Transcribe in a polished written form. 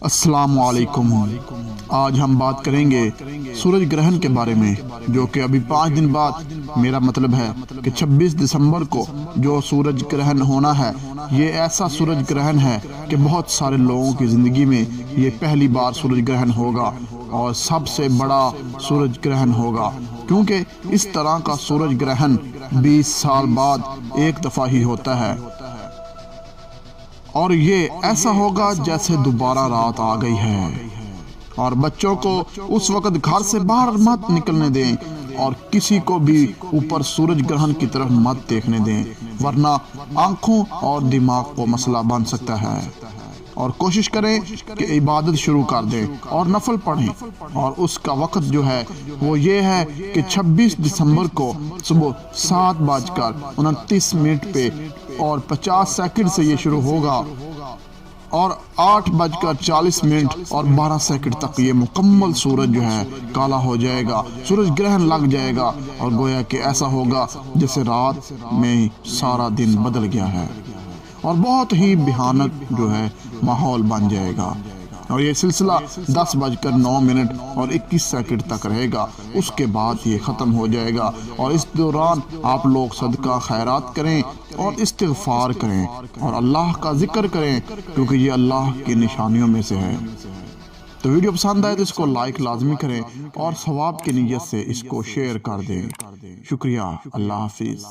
السلام علیکم۔ آج ہم بات کریں گے سورج گرہن کے بارے میں، جو کہ ابھی 5 دن بعد، میرا مطلب ہے کہ 26 دسمبر کو جو سورج گرہن ہونا ہے، یہ ایسا سورج گرہن ہے کہ بہت سارے لوگوں کی زندگی میں یہ پہلی بار سورج گرہن ہوگا اور سب سے بڑا سورج گرہن ہوگا، کیونکہ اس طرح کا سورج گرہن 20 سال بعد ایک دفعہ ہی ہوتا ہے، اور یہ ایسا ہوگا جیسے دوبارہ رات آ گئی ہے۔ اور بچوں کو اس وقت گھر سے باہر مت نکلنے دیں اور کسی کو بھی اوپر سورج گرہن کی طرف مت دیکھنے دیں، ورنہ آنکھوں اور دماغ کو مسئلہ بن سکتا ہے۔ اور کوشش کریں کہ عبادت شروع کر دیں اور نفل پڑھیں، اور اس کا وقت جو ہے وہ یہ ہے کہ 26 دسمبر کو صبح 7:29 پہ اور 50 سیکنڈ سے یہ شروع ہوگا، اور 8:40 اور 12 سیکنڈ تک یہ مکمل سورج جو ہے کالا ہو جائے گا، سورج گرہن لگ جائے گا، اور گویا کہ ایسا ہوگا جیسے رات میں سارا دن بدل گیا ہے، اور بہت ہی بھیانک جو ہے ماحول بن جائے گا۔ اور یہ سلسلہ 10:09 اور 21 سیکنڈ تک رہے گا، اس کے بعد یہ ختم ہو جائے گا۔ اور اس دوران آپ لوگ صدقہ خیرات کریں اور استغفار کریں اور اللہ کا ذکر کریں، کیونکہ یہ اللہ کی نشانیوں میں سے ہے۔ تو ویڈیو پسند آئے تو اس کو لائک لازمی کریں اور ثواب کی نیت سے اس کو شیئر کر دیں۔ شکریہ۔ اللہ حافظ۔